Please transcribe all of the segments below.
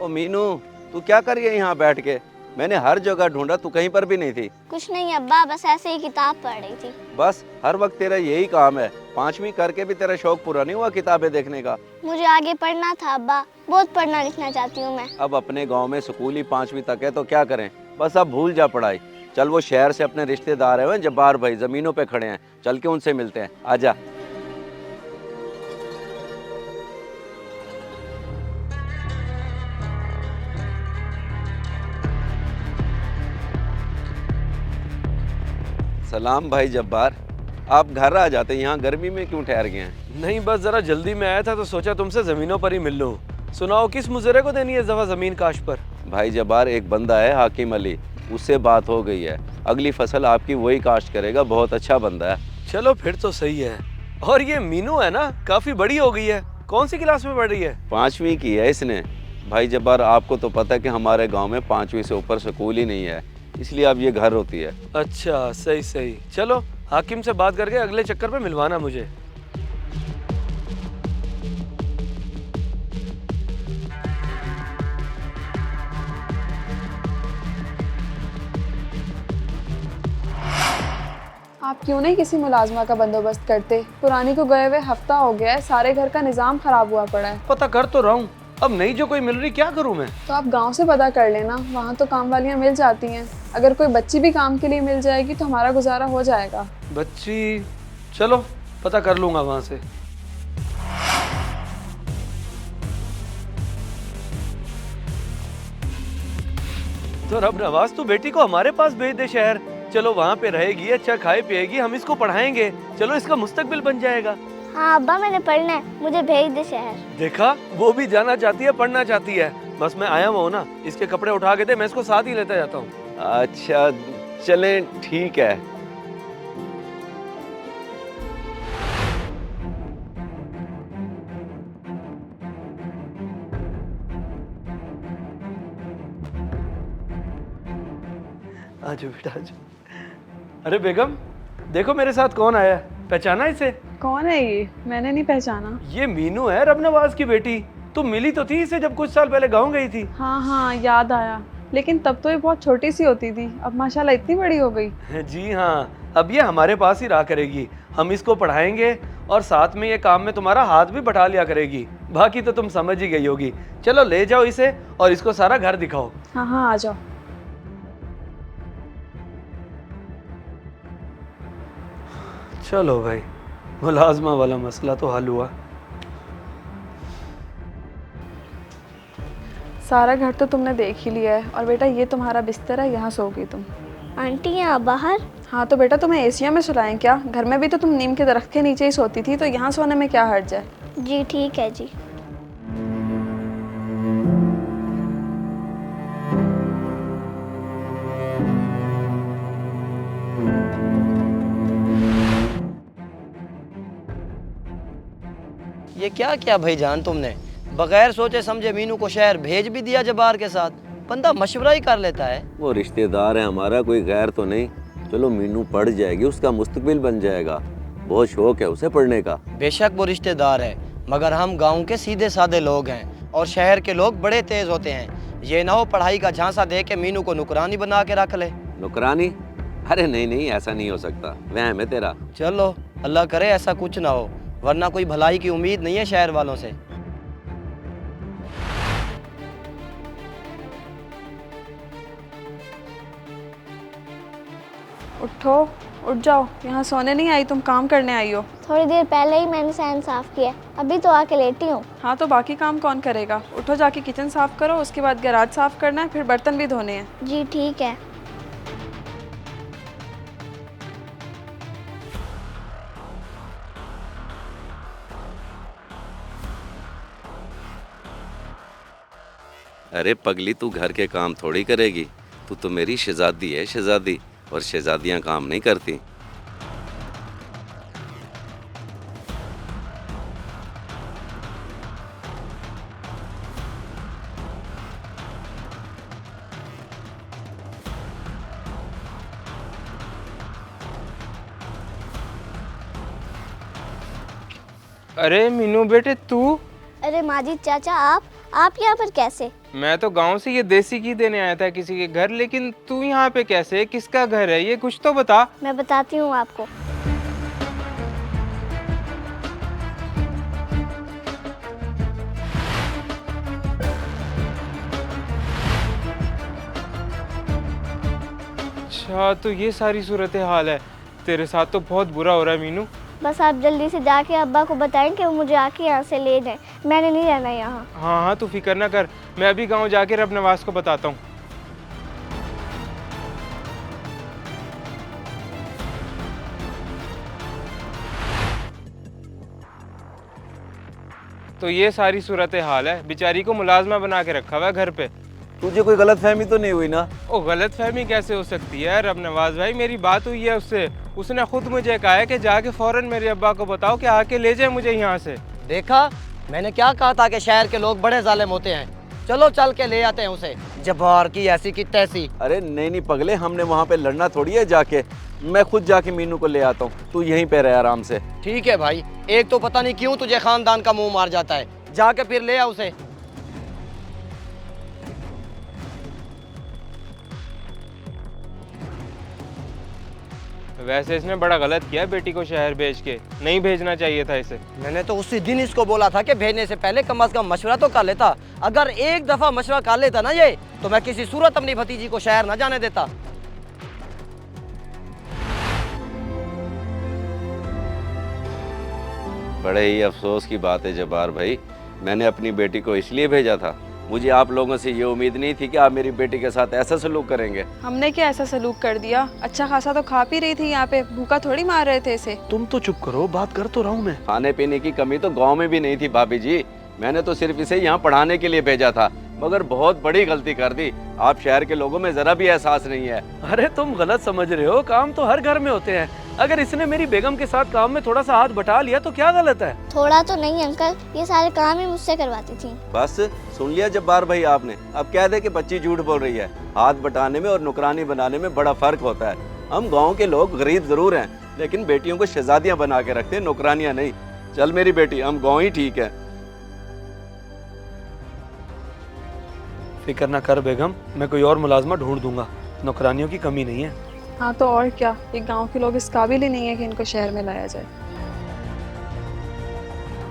ओ मीनू, तू क्या कर रही है यहाँ बैठ के? मैंने हर जगह ढूंढा, तू कहीं पर भी नहीं थी। कुछ नहीं अब्बा, बस ऐसे ही किताब पढ़ रही थी। बस हर वक्त तेरा यही काम है। 5वीं करके भी तेरा शौक पूरा नहीं हुआ किताबें देखने का। मुझे आगे पढ़ना था अब्बा, बहुत पढ़ना लिखना चाहती हूँ मैं। अब अपने गांव में स्कूल ही 5वीं तक है तो क्या करें। बस अब भूल जा पढ़ाई। चल, वो शहर से अपने रिश्तेदार है जब्बार भाई, जमीनों पे खड़े हैं, चल के उनसे मिलते हैं। आजा। सलाम भाई जब्बार, आप घर आ जाते, यहाँ गर्मी में क्यों ठहर गए हैं? नहीं, बस जरा जल्दी में आया था तो सोचा तुमसे जमीनों पर ही मिल लूं। सुनाओ, किस मुजरे को देनी है इस दफा जमीन काश पर? भाई जब्बार, एक बंदा है हाकिम अली, उससे बात हो गई है। अगली फसल आपकी वही काश्त करेगा, बहुत अच्छा बंदा है। चलो फिर तो सही है। और ये मीनू है ना, काफी बड़ी हो गई है। कौन सी क्लास में पढ़ रही है? 5वीं की है इसने। भाई जब्बार, आपको तो पता है कि हमारे गांव में 5वीं से ऊपर स्कूल ही नहीं है, इसलिए अब ये घर होती है। अच्छा, सही सही। चलो हाकिम से बात करके अगले चक्कर पे मिलवाना मुझे। आप क्यों नहीं किसी मुलाजमा का बंदोबस्त करते? पुरानी को गए हुए हफ्ता हो गया है, सारे घर का निजाम खराब हुआ पड़ा है। पता कर तो रहा हूँ, अब नई जो कोई मिल रही, क्या करूँ मैं? तो आप गांव से पता कर लेना, वहाँ तो काम वालियाँ मिल जाती हैं। अगर कोई बच्ची भी काम के लिए मिल जाएगी तो हमारा गुजारा हो जाएगा। बच्ची? चलो पता कर लूंगा वहां से। तो रब नवाज, तू बेटी को हमारे पास भेज दे शहर। चलो वहाँ पे रहेगी, अच्छा खाए पिएगी, हम इसको पढ़ाएंगे। चलो इसका मुस्तकबिल बन जाएगा। हाँ अब्बा, मैंने पढ़ना है, मुझे भेज दे शहर। देखा, वो भी जाना चाहती है, पढ़ना चाहती है। बस मैं आया हुआ हूँ ना, इसके कपड़े उठा के दे, मैं इसको साथ ही लेता जाता हूँ। अच्छा चलें, ठीक है। आजो बेटा आजो। अरे बेगम, देखो मेरे साथ कौन आया। पहचाना इसे? कौन है ये? मैंने नहीं पहचाना। ये मीनू है, रब नवाज की बेटी। तुम मिली तो थी इसे जब कुछ साल पहले गाँव गई थी। हाँ हाँ, याद आया, लेकिन तब तो ये बहुत छोटी सी होती थी, अब माशाल्लाह इतनी बड़ी हो गई। जी हाँ, अब ये हमारे पास ही रहा करेगी। हम इसको पढ़ाएंगे और साथ में ये काम में तुम्हारा हाथ भी बटा लिया करेगी। बाकी तो तुम समझ ही गई होगी। चलो ले जाओ इसे और इसको सारा घर दिखाओ। हाँ हाँ, आ जाओ। चलो भाई, मुलाजमा वाला मसला तो हल हुआ। सारा घर तो तुमने देख ही लिया है, और बेटा ये तुम्हारा बिस्तर है, यहाँ सोगी तुम। आंटी यहाँ बाहर? हाँ तो बेटा, तुम्हें एसिया में सुलाएं क्या? घर में भी तो तुम नीम के दरख्त के नीचे ही सोती थी, तो यहाँ सोने में क्या हर्ज है? जी ठीक है जी। ये क्या किया भाईजान तुमने? बगैर सोचे समझे मीनू को शहर भेज भी दिया जबार के साथ। बंदा मशवरा ही कर लेता है। वो रिश्तेदार है हमारा, कोई गैर तो नहीं। चलो मीनू पढ़ जाएगी, उसका मुस्तकबिल बन जाएगा। बहुत शौक है उसे पढ़ने का। बेशक वो रिश्तेदार है, मगर हम गांव के सीधे साधे लोग हैं और शहर के लोग बड़े तेज होते हैं। ये ना हो पढ़ाई का झांसा दे के मीनू को नुकरानी बना के रख ले। नुकरानी? अरे नहीं नहीं, ऐसा नहीं हो सकता, वहम है तेरा। चलो अल्लाह करे ऐसा कुछ ना हो, वरना कोई भलाई की उम्मीद नहीं है शहर वालों से। उठो, उठ जाओ, यहाँ सोने नहीं आई, तुम काम करने आई हो। थोड़ी देर पहले ही मैंने सहन साफ किया, अभी तो आके लेटी हूँ। हाँ तो बाकी काम कौन करेगा? उठो, जाके किचन साफ करो, उसके बाद गैराज साफ करना है, फिर बर्तन भी धोने हैं। जी ठीक है। अरे पगली, तू घर के काम थोड़ी करेगी। तू तो मेरी शहजादी है, शहजादी, और शहजादियाँ काम नहीं करती। अरे मीनू बेटे, तू? अरे माजिद चाचा, आप यहाँ पर कैसे? मैं तो गांव से ये देसी घी देने आया था किसी के घर, लेकिन तू यहाँ पे कैसे? किसका घर है ये, कुछ तो बता। मैं बताती हूँ आपको। अच्छा तो ये सारी सूरत हाल है, तेरे साथ तो बहुत बुरा हो रहा है मीनू। बस आप जल्दी से जाके अब्बा को बताएं कि वो मुझे आके यहाँ से ले जाएं। मैंने नहीं रहना यहाँ। हाँ हाँ तू फिक्र ना कर, मैं अभी गांव जाके रब नवाज को बताता हूँ। तो ये सारी सूरत हाल है, बेचारी को मुलाजमा बना के रखा हुआ है घर पे। तुझे कोई गलत फहमी तो नहीं हुई ना? ओ गलत फहमी कैसे हो सकती है रब नवाज भाई, मेरी बात हुई है उससे, उसने खुद मुझे कहा है कि जाके फौरन मेरे अब्बा को बताओ कि आके ले जाए मुझे यहाँ से। देखा, मैंने क्या कहा था कि शहर के लोग बड़े जालिम होते हैं। चलो चल के ले आते हैं उसे, जब्बार की ऐसी की तैसी। अरे नहीं नहीं पगले, हमने वहाँ पे लड़ना थोड़ी है जाके। मैं खुद जाके मीनू को ले आता हूँ, तू यहीं पे रह आराम से। ठीक है भाई, एक तो पता नहीं क्यों तुझे खानदान का मुंह मार जाता है, जाके फिर ले आ उसे। वैसे इसने बड़ा गलत किया बेटी को शहर भेज के, नहीं भेजना चाहिए था इसे। मैंने तो उसी दिन इसको बोला था कि भेजने से पहले कम से कम मशवरा तो कर लेता। अगर एक दफा मशवरा कर लेता ना ये, तो मैं किसी सूरत अपनी भतीजी को शहर ना जाने देता। बड़े ही अफसोस की बात है जब्बार भाई, मैंने अपनी बेटी को इसलिए भेजा था, मुझे आप लोगों से ये उम्मीद नहीं थी कि आप मेरी बेटी के साथ ऐसा सलूक करेंगे। हमने क्या ऐसा सलूक कर दिया? अच्छा खासा तो खा पी रही थी यहाँ पे, भूखा थोड़ी मार रहे थे इसे। तुम तो चुप करो, बात कर तो रहा हूँ मैं। खाने पीने की कमी तो गांव में भी नहीं थी भाभी जी, मैंने तो सिर्फ इसे यहाँ पढ़ाने के लिए भेजा था, मगर बहुत बड़ी गलती कर दी। आप शहर के लोगों में जरा भी एहसास नहीं है। अरे तुम गलत समझ रहे हो, काम तो हर घर में होते हैं। अगर इसने मेरी बेगम के साथ काम में थोड़ा सा हाथ बटा लिया तो क्या गलत है? थोड़ा तो नहीं अंकल, ये सारे काम ही मुझसे करवाती थी। बस सुन लिया जब्बार भाई आपने, अब कह दे कि बच्ची झूठ बोल रही है। हाथ बटाने में और नुकरानी बनाने में बड़ा फर्क होता है। हम गाँव के लोग गरीब जरूर हैं, लेकिन बेटियों को शहजादियाँ बना के रखते हैं, नौकरानियाँ नहीं। चल मेरी बेटी, हम गाँव ही ठीक है। फिक्र ना कर बेगम, मैं कोई और मुलाजमा ढूंढ दूंगा, नौकरानियों की कमी नहीं है। हाँ तो और क्या, ये गांव के लोग इस काबिल ही नहीं है कि इनको शहर में लाया जाए।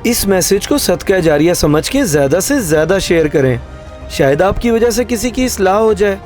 इस मैसेज को सदका जारिया समझ के ज्यादा से ज्यादा शेयर करें, शायद आपकी वजह से किसी की इस्लाह हो जाए।